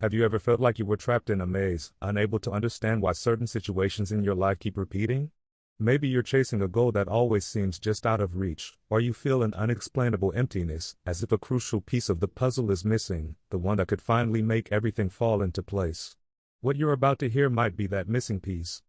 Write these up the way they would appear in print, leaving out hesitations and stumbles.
Have you ever felt like you were trapped in a maze, unable to understand why certain situations in your life keep repeating? Maybe you're chasing a goal that always seems just out of reach, or you feel an unexplainable emptiness, as if a crucial piece of the puzzle is missing, the one that could finally make everything fall into place. What you're about to hear might be that missing piece.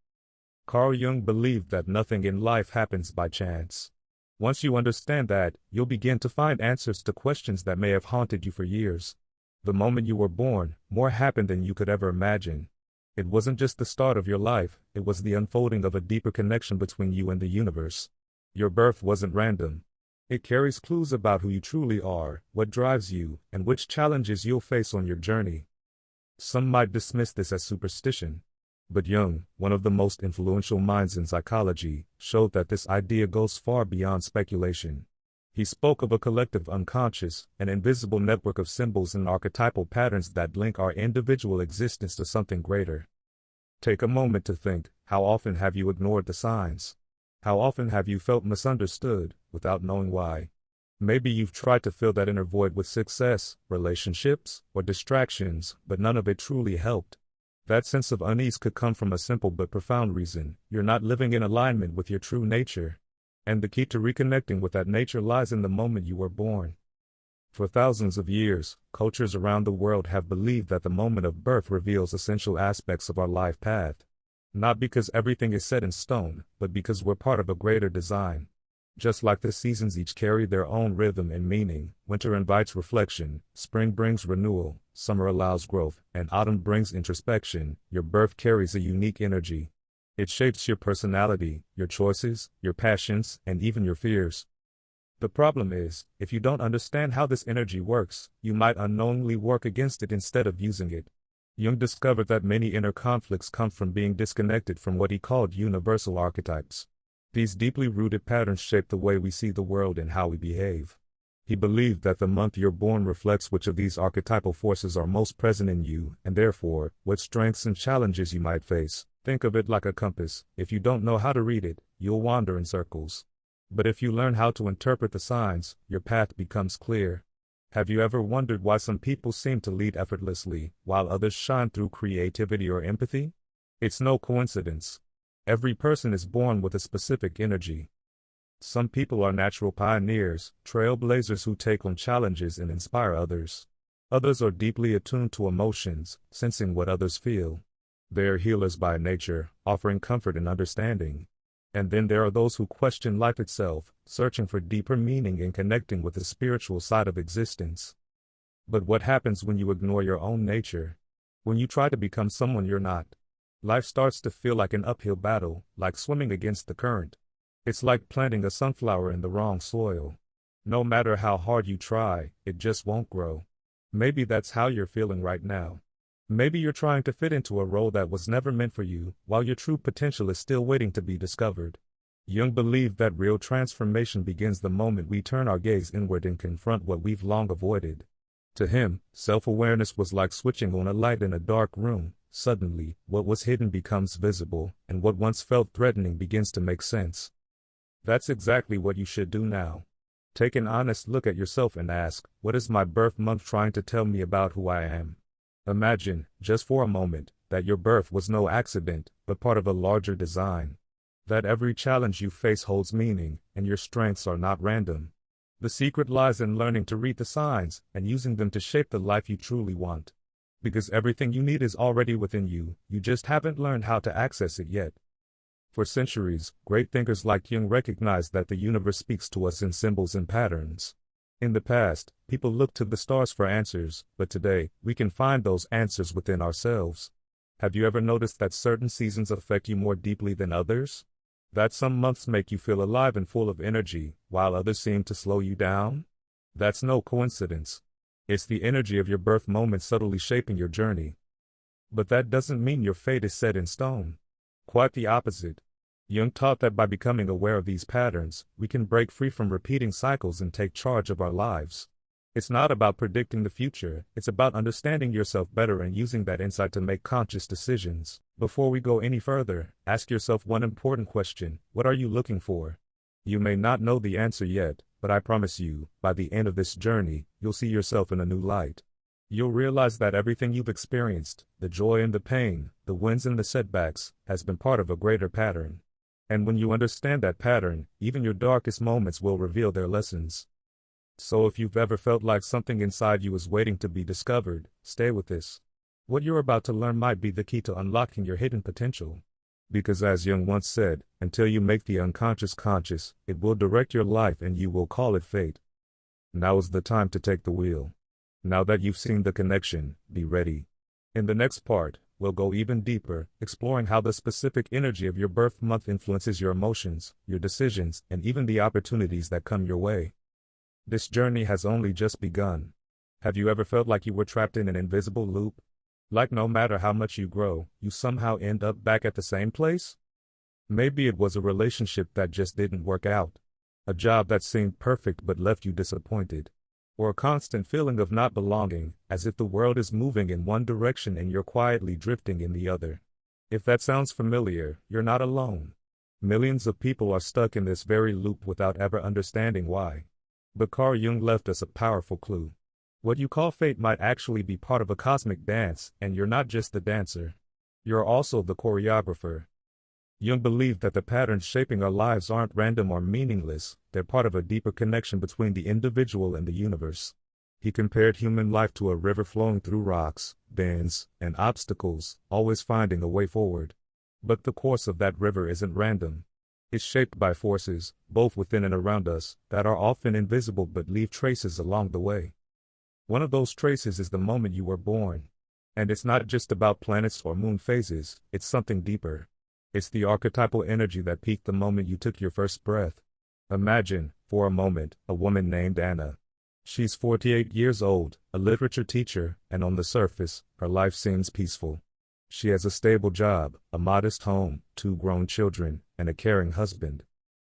Carl Jung believed that nothing in life happens by chance. Once you understand that, you'll begin to find answers to questions that may have haunted you for years. The moment you were born, more happened than you could ever imagine. It wasn't just the start of your life, it was the unfolding of a deeper connection between you and the universe. Your birth wasn't random. It carries clues about who you truly are, what drives you, and which challenges you'll face on your journey. Some might dismiss this as superstition. But Jung, one of the most influential minds in psychology, showed that this idea goes far beyond speculation. He spoke of a collective unconscious, an invisible network of symbols and archetypal patterns that link our individual existence to something greater. Take a moment to think, how often have you ignored the signs? How often have you felt misunderstood, without knowing why? Maybe you've tried to fill that inner void with success, relationships, or distractions, but none of it truly helped. That sense of unease could come from a simple but profound reason: you're not living in alignment with your true nature. And the key to reconnecting with that nature lies in the moment you were born. For thousands of years, cultures around the world have believed that the moment of birth reveals essential aspects of our life path. Not because everything is set in stone, but because we're part of a greater design. Just like the seasons each carry their own rhythm and meaning, winter invites reflection, spring brings renewal, summer allows growth, and autumn brings introspection, your birth carries a unique energy. It shapes your personality, your choices, your passions, and even your fears. The problem is, if you don't understand how this energy works, you might unknowingly work against it instead of using it. Jung discovered that many inner conflicts come from being disconnected from what he called universal archetypes. These deeply rooted patterns shape the way we see the world and how we behave. He believed that the month you're born reflects which of these archetypal forces are most present in you, and therefore, what strengths and challenges you might face. Think of it like a compass. If you don't know how to read it, you'll wander in circles. But if you learn how to interpret the signs, your path becomes clear. Have you ever wondered why some people seem to lead effortlessly, while others shine through creativity or empathy? It's no coincidence. Every person is born with a specific energy. Some people are natural pioneers, trailblazers who take on challenges and inspire others. Others are deeply attuned to emotions, sensing what others feel. They are healers by nature, offering comfort and understanding. And then there are those who question life itself, searching for deeper meaning and connecting with the spiritual side of existence. But what happens when you ignore your own nature? When you try to become someone you're not? Life starts to feel like an uphill battle, like swimming against the current. It's like planting a sunflower in the wrong soil. No matter how hard you try, it just won't grow. Maybe that's how you're feeling right now. Maybe you're trying to fit into a role that was never meant for you, while your true potential is still waiting to be discovered. Jung believed that real transformation begins the moment we turn our gaze inward and confront what we've long avoided. To him, self-awareness was like switching on a light in a dark room. Suddenly, what was hidden becomes visible, and what once felt threatening begins to make sense. That's exactly what you should do now. Take an honest look at yourself and ask, what is my birth month trying to tell me about who I am? Imagine, just for a moment, that your birth was no accident, but part of a larger design. That every challenge you face holds meaning, and your strengths are not random. The secret lies in learning to read the signs, and using them to shape the life you truly want. Because everything you need is already within you, you just haven't learned how to access it yet. For centuries, great thinkers like Jung recognized that the universe speaks to us in symbols and patterns. In the past, people looked to the stars for answers, but today, we can find those answers within ourselves. Have you ever noticed that certain seasons affect you more deeply than others? That some months make you feel alive and full of energy, while others seem to slow you down? That's no coincidence. It's the energy of your birth moment subtly shaping your journey. But that doesn't mean your fate is set in stone. Quite the opposite. Jung taught that by becoming aware of these patterns, we can break free from repeating cycles and take charge of our lives. It's not about predicting the future, it's about understanding yourself better and using that insight to make conscious decisions. Before we go any further, ask yourself one important question: what are you looking for? You may not know the answer yet, but I promise you, by the end of this journey, you'll see yourself in a new light. You'll realize that everything you've experienced, the joy and the pain, the wins and the setbacks, has been part of a greater pattern. And when you understand that pattern, even your darkest moments will reveal their lessons. So if you've ever felt like something inside you is waiting to be discovered, stay with this. What you're about to learn might be the key to unlocking your hidden potential. Because as Jung once said, until you make the unconscious conscious, it will direct your life and you will call it fate. Now is the time to take the wheel. Now that you've seen the connection, be ready. In the next part, we'll go even deeper, exploring how the specific energy of your birth month influences your emotions, your decisions, and even the opportunities that come your way. This journey has only just begun. Have you ever felt like you were trapped in an invisible loop? Like no matter how much you grow, you somehow end up back at the same place? Maybe it was a relationship that just didn't work out. A job that seemed perfect but left you disappointed. Or a constant feeling of not belonging, as if the world is moving in one direction and you're quietly drifting in the other. If that sounds familiar, you're not alone. Millions of people are stuck in this very loop without ever understanding why. But Carl Jung left us a powerful clue. What you call fate might actually be part of a cosmic dance, and you're not just the dancer. You're also the choreographer. Jung believed that the patterns shaping our lives aren't random or meaningless, they're part of a deeper connection between the individual and the universe. He compared human life to a river flowing through rocks, bends, and obstacles, always finding a way forward. But the course of that river isn't random. It's shaped by forces, both within and around us, that are often invisible but leave traces along the way. One of those traces is the moment you were born. And it's not just about planets or moon phases, it's something deeper. It's the archetypal energy that peaked the moment you took your first breath. Imagine, for a moment, a woman named Anna. She's 48 years old, a literature teacher, and on the surface, her life seems peaceful. She has a stable job, a modest home, 2 grown children, and a caring husband.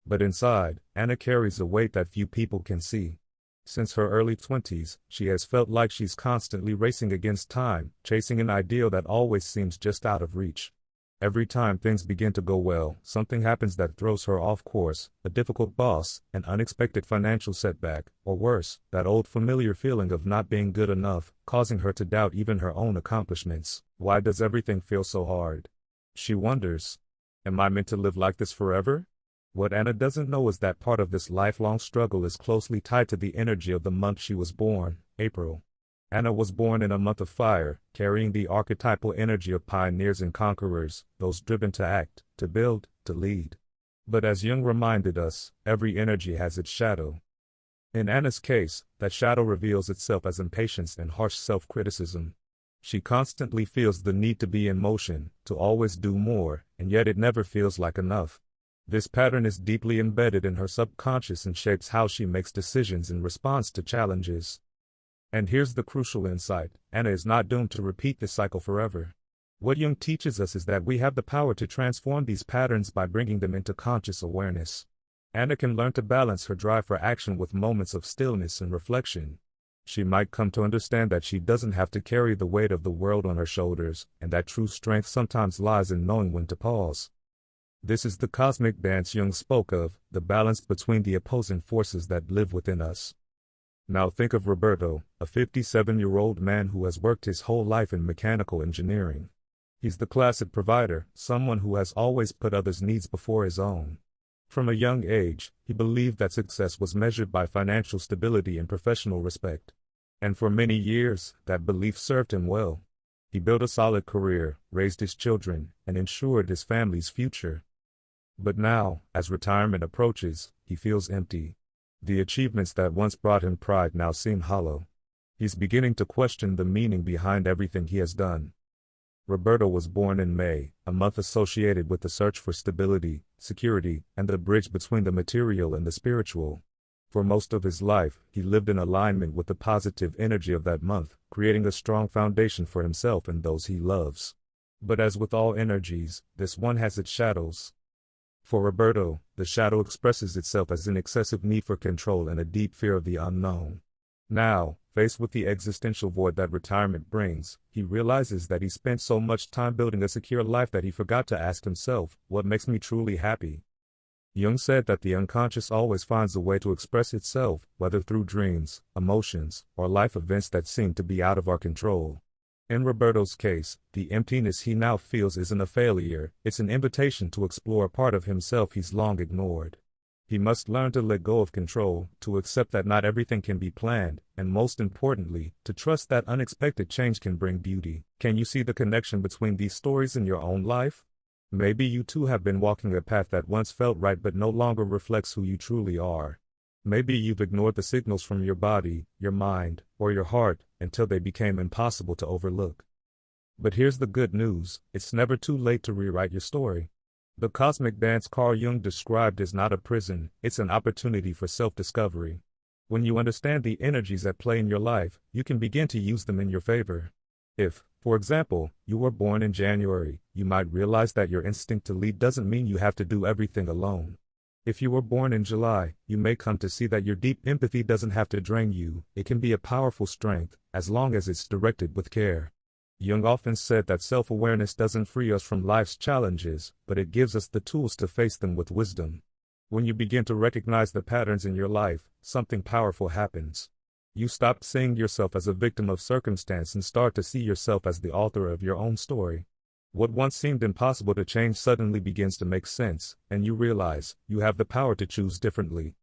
But inside, Anna carries a weight that few people can see. Since her early 20s, she has felt like she's constantly racing against time, chasing an ideal that always seems just out of reach. Every time things begin to go well, something happens that throws her off course, a difficult boss, an unexpected financial setback, or worse, that old familiar feeling of not being good enough, causing her to doubt even her own accomplishments. Why does everything feel so hard? She wonders. Am I meant to live like this forever? What Anna doesn't know is that part of this lifelong struggle is closely tied to the energy of the month she was born, April. Anna was born in a month of fire, carrying the archetypal energy of pioneers and conquerors, those driven to act, to build, to lead. But as Jung reminded us, every energy has its shadow. In Anna's case, that shadow reveals itself as impatience and harsh self-criticism. She constantly feels the need to be in motion, to always do more, and yet it never feels like enough. This pattern is deeply embedded in her subconscious and shapes how she makes decisions in response to challenges. And here's the crucial insight: Anna is not doomed to repeat this cycle forever. What Jung teaches us is that we have the power to transform these patterns by bringing them into conscious awareness. Anna can learn to balance her drive for action with moments of stillness and reflection. She might come to understand that she doesn't have to carry the weight of the world on her shoulders, and that true strength sometimes lies in knowing when to pause. This is the cosmic dance Jung spoke of, the balance between the opposing forces that live within us. Now think of Roberto, a 57-year-old man who has worked his whole life in mechanical engineering. He's the classic provider, someone who has always put others' needs before his own. From a young age, he believed that success was measured by financial stability and professional respect. And for many years, that belief served him well. He built a solid career, raised his children, and ensured his family's future. But now, as retirement approaches, he feels empty. The achievements that once brought him pride now seem hollow. He's beginning to question the meaning behind everything he has done. Roberto was born in May, a month associated with the search for stability, security, and the bridge between the material and the spiritual. For most of his life, he lived in alignment with the positive energy of that month, creating a strong foundation for himself and those he loves. But as with all energies, this one has its shadows. For Roberto, the shadow expresses itself as an excessive need for control and a deep fear of the unknown. Now, faced with the existential void that retirement brings, he realizes that he spent so much time building a secure life that he forgot to ask himself, what makes me truly happy? Jung said that the unconscious always finds a way to express itself, whether through dreams, emotions, or life events that seem to be out of our control. In Roberto's case, the emptiness he now feels isn't a failure, it's an invitation to explore a part of himself he's long ignored. He must learn to let go of control, to accept that not everything can be planned, and most importantly, to trust that unexpected change can bring beauty. Can you see the connection between these stories in your own life? Maybe you too have been walking a path that once felt right but no longer reflects who you truly are. Maybe you've ignored the signals from your body, your mind, or your heart until they became impossible to overlook. But here's the good news: it's never too late to rewrite your story. The cosmic dance Carl Jung described is not a prison, it's an opportunity for self-discovery. When you understand the energies at play in your life, you can begin to use them in your favor. If, for example, you were born in January, you might realize that your instinct to lead doesn't mean you have to do everything alone. If you were born in July, you may come to see that your deep empathy doesn't have to drain you, it can be a powerful strength, as long as it's directed with care. Jung often said that self-awareness doesn't free us from life's challenges, but it gives us the tools to face them with wisdom. When you begin to recognize the patterns in your life, something powerful happens. You stop seeing yourself as a victim of circumstance and start to see yourself as the author of your own story. What once seemed impossible to change suddenly begins to make sense, and you realize you have the power to choose differently.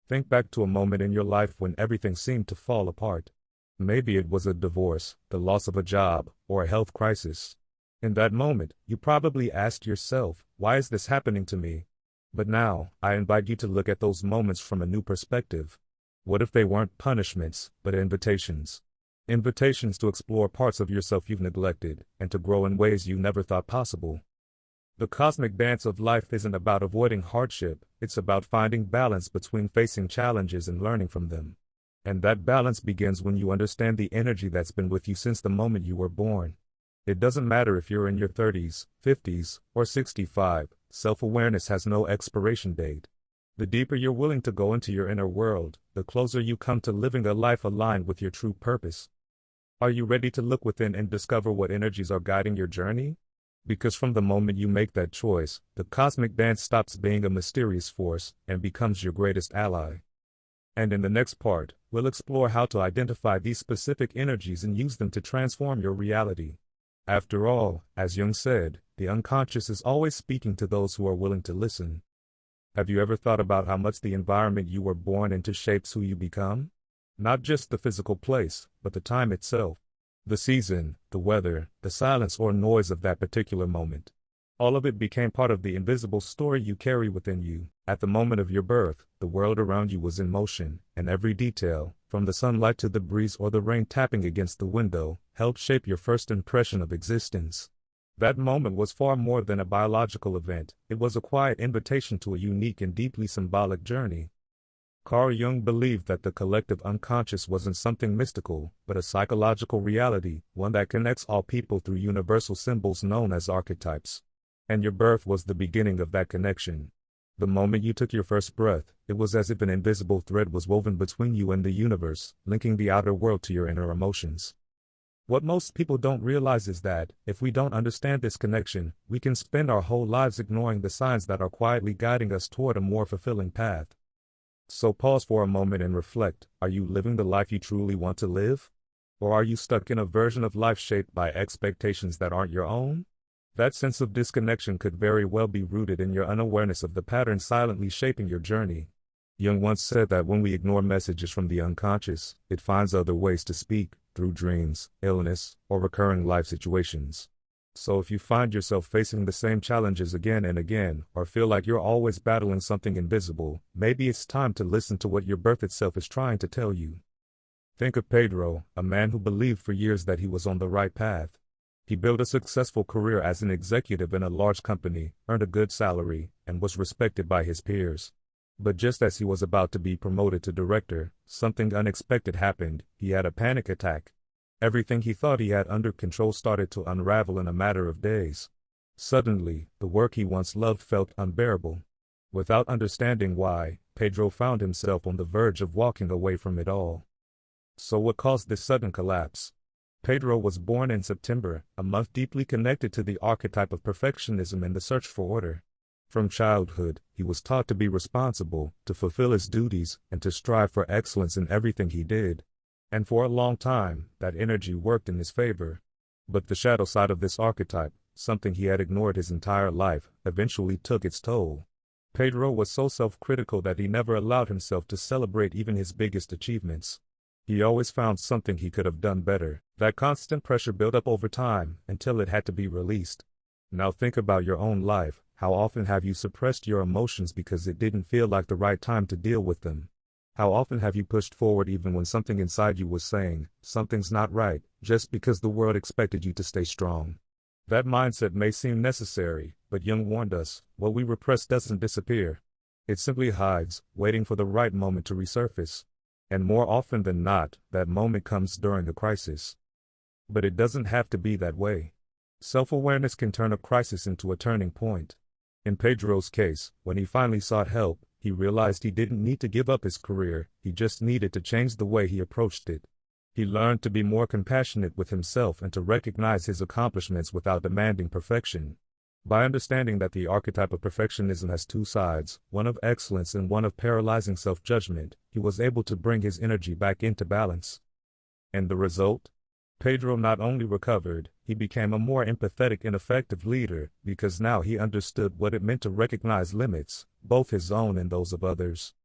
Think back to a moment in your life when everything seemed to fall apart. Maybe it was a divorce, the loss of a job, or a health crisis. In that moment, you probably asked yourself, why is this happening to me? But now, I invite you to look at those moments from a new perspective. What if they weren't punishments, but invitations? Invitations to explore parts of yourself you've neglected, and to grow in ways you never thought possible. The cosmic dance of life isn't about avoiding hardship, it's about finding balance between facing challenges and learning from them. And that balance begins when you understand the energy that's been with you since the moment you were born. It doesn't matter if you're in your 30s, 50s, or 65, self-awareness has no expiration date. The deeper you're willing to go into your inner world, the closer you come to living a life aligned with your true purpose. Are you ready to look within and discover what energies are guiding your journey? Because from the moment you make that choice, the cosmic dance stops being a mysterious force and becomes your greatest ally. And in the next part, we'll explore how to identify these specific energies and use them to transform your reality. After all, as Jung said, the unconscious is always speaking to those who are willing to listen. Have you ever thought about how much the environment you were born into shapes who you become? Not just the physical place, but the time itself. The season, the weather, the silence or noise of that particular moment. All of it became part of the invisible story you carry within you. At the moment of your birth, the world around you was in motion, and every detail, from the sunlight to the breeze or the rain tapping against the window, helped shape your first impression of existence. That moment was far more than a biological event, it was a quiet invitation to a unique and deeply symbolic journey. Carl Jung believed that the collective unconscious wasn't something mystical, but a psychological reality, one that connects all people through universal symbols known as archetypes. And your birth was the beginning of that connection. The moment you took your first breath, it was as if an invisible thread was woven between you and the universe, linking the outer world to your inner emotions. What most people don't realize is that, if we don't understand this connection, we can spend our whole lives ignoring the signs that are quietly guiding us toward a more fulfilling path. So pause for a moment and reflect. Are you living the life you truly want to live? Or are you stuck in a version of life shaped by expectations that aren't your own? That sense of disconnection could very well be rooted in your unawareness of the pattern silently shaping your journey. Jung once said that when we ignore messages from the unconscious, it finds other ways to speak, through dreams, illness, or recurring life situations. So if you find yourself facing the same challenges again and again, or feel like you're always battling something invisible, maybe it's time to listen to what your birth itself is trying to tell you. Think of Pedro, a man who believed for years that he was on the right path. He built a successful career as an executive in a large company, earned a good salary, and was respected by his peers. But just as he was about to be promoted to director, something unexpected happened. He had a panic attack. Everything he thought he had under control started to unravel in a matter of days. Suddenly, the work he once loved felt unbearable. Without understanding why, Pedro found himself on the verge of walking away from it all. So what caused this sudden collapse? Pedro was born in September, a month deeply connected to the archetype of perfectionism and the search for order. From childhood, he was taught to be responsible, to fulfill his duties, and to strive for excellence in everything he did. And for a long time, that energy worked in his favor. But the shadow side of this archetype, something he had ignored his entire life, eventually took its toll. Pedro was so self-critical that he never allowed himself to celebrate even his biggest achievements. He always found something he could have done better. That constant pressure built up over time until it had to be released. Now think about your own life. How often have you suppressed your emotions because it didn't feel like the right time to deal with them? How often have you pushed forward even when something inside you was saying, something's not right, just because the world expected you to stay strong? That mindset may seem necessary, but Jung warned us, what we repress doesn't disappear. It simply hides, waiting for the right moment to resurface. And more often than not, that moment comes during a crisis. But it doesn't have to be that way. Self-awareness can turn a crisis into a turning point. In Pedro's case, when he finally sought help, he realized he didn't need to give up his career, he just needed to change the way he approached it. He learned to be more compassionate with himself and to recognize his accomplishments without demanding perfection. By understanding that the archetype of perfectionism has two sides, one of excellence and one of paralyzing self-judgment, he was able to bring his energy back into balance. And the result? Pedro not only recovered, he became a more empathetic and effective leader, because now he understood what it meant to recognize limits, both his own and those of others.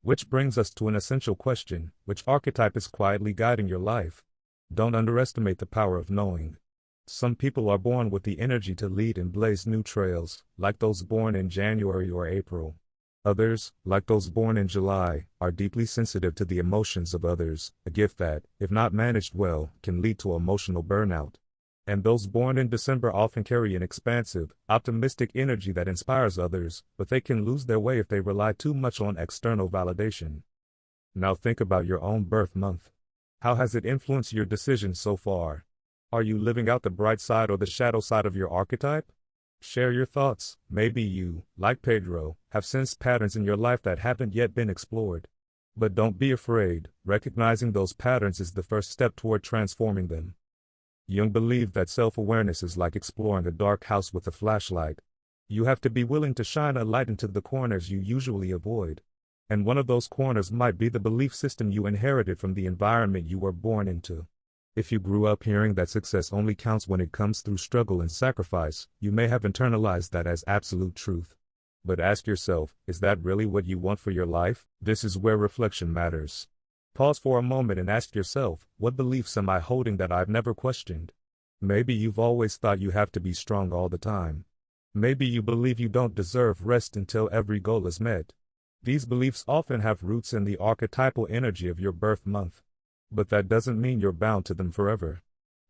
Which brings us to an essential question: which archetype is quietly guiding your life? Don't underestimate the power of knowing. Some people are born with the energy to lead and blaze new trails, like those born in January or April. Others, like those born in July, are deeply sensitive to the emotions of others, a gift that, if not managed well, can lead to emotional burnout. And those born in December often carry an expansive, optimistic energy that inspires others, but they can lose their way if they rely too much on external validation. Now think about your own birth month. How has it influenced your decisions so far? Are you living out the bright side or the shadow side of your archetype? Share your thoughts. Maybe you, like Pedro, have sensed patterns in your life that haven't yet been explored. But don't be afraid. Recognizing those patterns is the first step toward transforming them. Jung believed that self-awareness is like exploring a dark house with a flashlight. You have to be willing to shine a light into the corners you usually avoid. And one of those corners might be the belief system you inherited from the environment you were born into. If you grew up hearing that success only counts when it comes through struggle and sacrifice, you may have internalized that as absolute truth. But ask yourself, is that really what you want for your life? This is where reflection matters. Pause for a moment and ask yourself, what beliefs am I holding that I've never questioned? Maybe you've always thought you have to be strong all the time. Maybe you believe you don't deserve rest until every goal is met. These beliefs often have roots in the archetypal energy of your birth month. But that doesn't mean you're bound to them forever.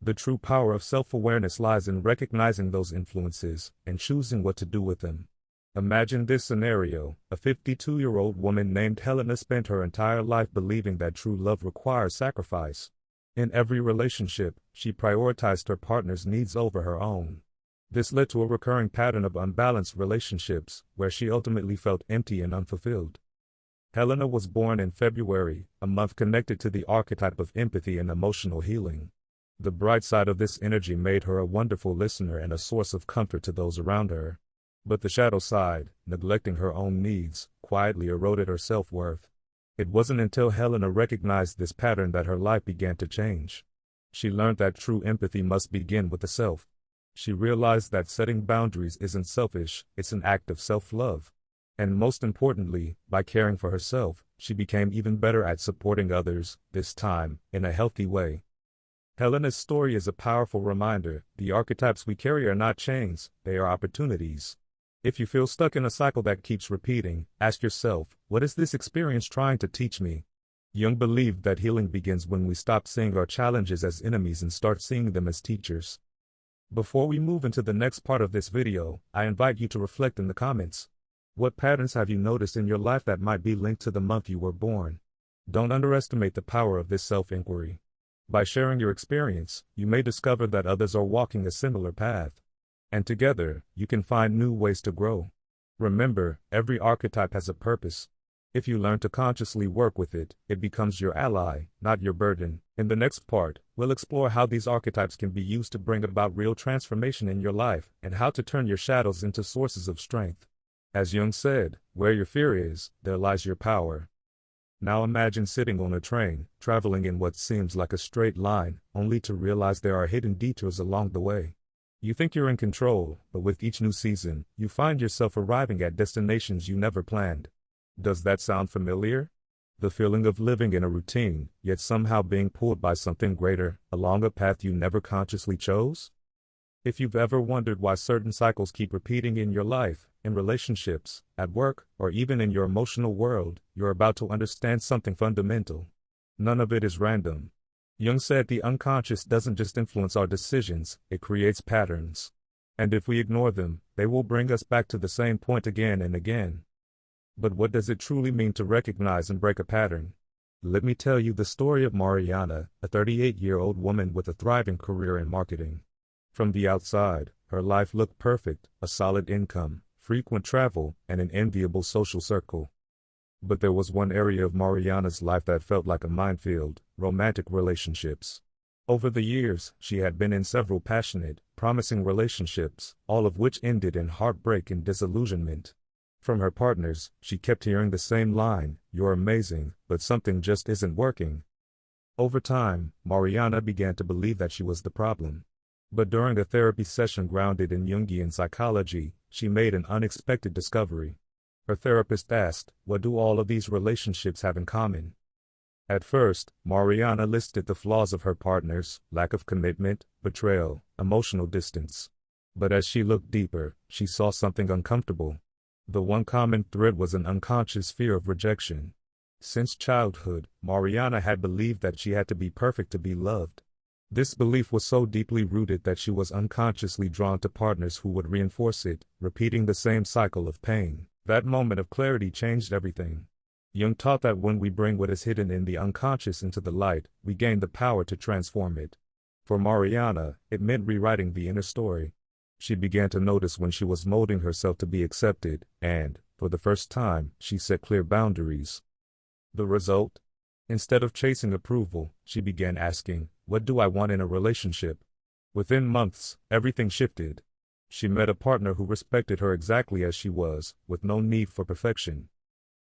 The true power of self-awareness lies in recognizing those influences and choosing what to do with them. Imagine this scenario: a 52-year-old woman named Helena spent her entire life believing that true love requires sacrifice. In every relationship, she prioritized her partner's needs over her own. This led to a recurring pattern of unbalanced relationships, where she ultimately felt empty and unfulfilled. Helena was born in February, a month connected to the archetype of empathy and emotional healing. The bright side of this energy made her a wonderful listener and a source of comfort to those around her. But the shadow side, neglecting her own needs, quietly eroded her self-worth. It wasn't until Helena recognized this pattern that her life began to change. She learned that true empathy must begin with the self. She realized that setting boundaries isn't selfish, it's an act of self-love. And most importantly, by caring for herself, she became even better at supporting others, this time, in a healthy way. Helena's story is a powerful reminder: the archetypes we carry are not chains, they are opportunities. If you feel stuck in a cycle that keeps repeating, ask yourself, what is this experience trying to teach me? Jung believed that healing begins when we stop seeing our challenges as enemies and start seeing them as teachers. Before we move into the next part of this video, I invite you to reflect in the comments. What patterns have you noticed in your life that might be linked to the month you were born? Don't underestimate the power of this self-inquiry. By sharing your experience, you may discover that others are walking a similar path. And together, you can find new ways to grow. Remember, every archetype has a purpose. If you learn to consciously work with it, it becomes your ally, not your burden. In the next part, we'll explore how these archetypes can be used to bring about real transformation in your life, and how to turn your shadows into sources of strength. As Jung said, where your fear is, there lies your power. Now imagine sitting on a train, traveling in what seems like a straight line, only to realize there are hidden detours along the way. You think you're in control, but with each new season, you find yourself arriving at destinations you never planned. Does that sound familiar? The feeling of living in a routine, yet somehow being pulled by something greater, along a path you never consciously chose? If you've ever wondered why certain cycles keep repeating in your life, in relationships, at work, or even in your emotional world, you're about to understand something fundamental. None of it is random. Jung said the unconscious doesn't just influence our decisions, it creates patterns. And if we ignore them, they will bring us back to the same point again and again. But what does it truly mean to recognize and break a pattern? Let me tell you the story of Mariana, a 38-year-old woman with a thriving career in marketing. From the outside, her life looked perfect, a solid income, frequent travel, and an enviable social circle. But there was one area of Mariana's life that felt like a minefield: romantic relationships. Over the years, she had been in several passionate, promising relationships, all of which ended in heartbreak and disillusionment. From her partners, she kept hearing the same line: "You're amazing, but something just isn't working." Over time, Mariana began to believe that she was the problem. But during a therapy session grounded in Jungian psychology, she made an unexpected discovery. Her therapist asked, "What do all of these relationships have in common?" At first, Mariana listed the flaws of her partners: lack of commitment, betrayal, emotional distance. But as she looked deeper, she saw something uncomfortable. The one common thread was an unconscious fear of rejection. Since childhood, Mariana had believed that she had to be perfect to be loved. This belief was so deeply rooted that she was unconsciously drawn to partners who would reinforce it, repeating the same cycle of pain. That moment of clarity changed everything. Jung taught that when we bring what is hidden in the unconscious into the light, we gain the power to transform it. For Mariana, it meant rewriting the inner story. She began to notice when she was molding herself to be accepted, and, for the first time, she set clear boundaries. The result? Instead of chasing approval, she began asking, "What do I want in a relationship?" Within months, everything shifted. She met a partner who respected her exactly as she was, with no need for perfection.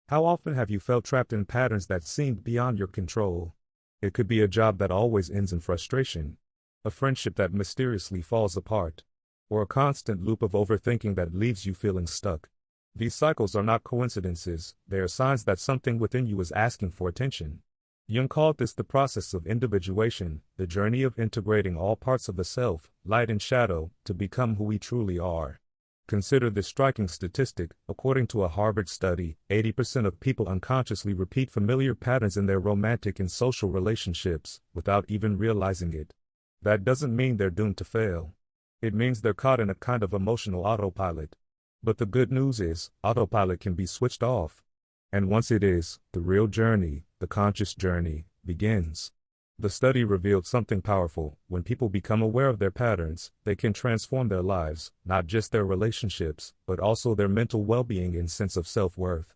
How often have you felt trapped in patterns that seemed beyond your control? It could be a job that always ends in frustration, a friendship that mysteriously falls apart, or a constant loop of overthinking that leaves you feeling stuck. These cycles are not coincidences, they are signs that something within you is asking for attention. Jung called this the process of individuation, the journey of integrating all parts of the self, light and shadow, to become who we truly are. Consider this striking statistic: according to a Harvard study, 80% of people unconsciously repeat familiar patterns in their romantic and social relationships, without even realizing it. That doesn't mean they're doomed to fail. It means they're caught in a kind of emotional autopilot. But the good news is, autopilot can be switched off. And once it is, the real journey, the conscious journey, begins. The study revealed something powerful: when people become aware of their patterns, they can transform their lives, not just their relationships, but also their mental well-being and sense of self-worth.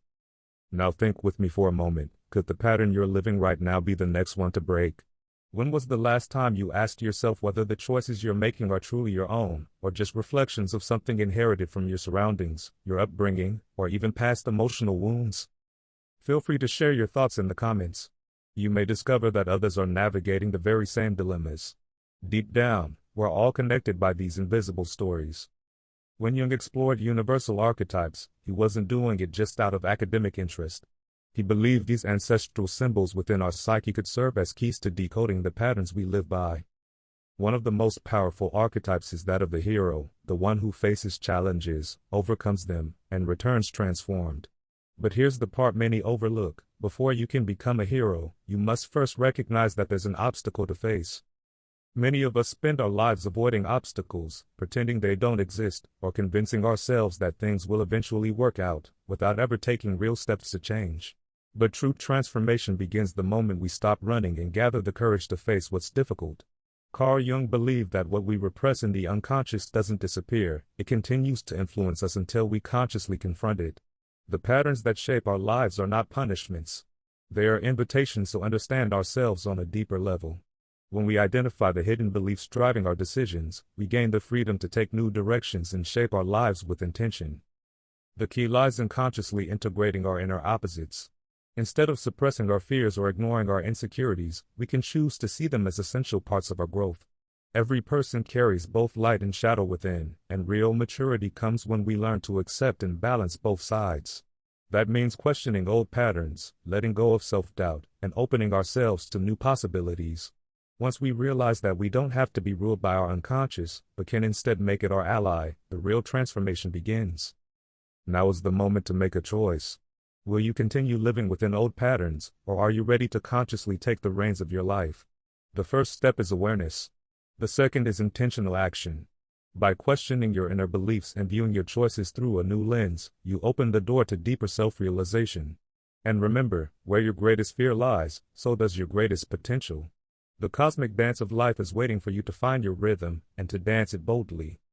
Now think with me for a moment: could the pattern you're living right now be the next one to break? When was the last time you asked yourself whether the choices you're making are truly your own, or just reflections of something inherited from your surroundings, your upbringing, or even past emotional wounds? Feel free to share your thoughts in the comments. You may discover that others are navigating the very same dilemmas. Deep down, we're all connected by these invisible stories. When Jung explored universal archetypes, he wasn't doing it just out of academic interest. He believed these ancestral symbols within our psyche could serve as keys to decoding the patterns we live by. One of the most powerful archetypes is that of the hero, the one who faces challenges, overcomes them, and returns transformed. But here's the part many overlook: before you can become a hero, you must first recognize that there's an obstacle to face. Many of us spend our lives avoiding obstacles, pretending they don't exist, or convincing ourselves that things will eventually work out, without ever taking real steps to change. But true transformation begins the moment we stop running and gather the courage to face what's difficult. Carl Jung believed that what we repress in the unconscious doesn't disappear, it continues to influence us until we consciously confront it. The patterns that shape our lives are not punishments. They are invitations to understand ourselves on a deeper level. When we identify the hidden beliefs driving our decisions, we gain the freedom to take new directions and shape our lives with intention. The key lies in consciously integrating our inner opposites. Instead of suppressing our fears or ignoring our insecurities, we can choose to see them as essential parts of our growth. Every person carries both light and shadow within, and real maturity comes when we learn to accept and balance both sides. That means questioning old patterns, letting go of self-doubt, and opening ourselves to new possibilities. Once we realize that we don't have to be ruled by our unconscious, but can instead make it our ally, the real transformation begins. Now is the moment to make a choice. Will you continue living within old patterns, or are you ready to consciously take the reins of your life? The first step is awareness. The second is intentional action. By questioning your inner beliefs and viewing your choices through a new lens, you open the door to deeper self-realization. And remember, where your greatest fear lies, so does your greatest potential. The cosmic dance of life is waiting for you to find your rhythm and to dance it boldly.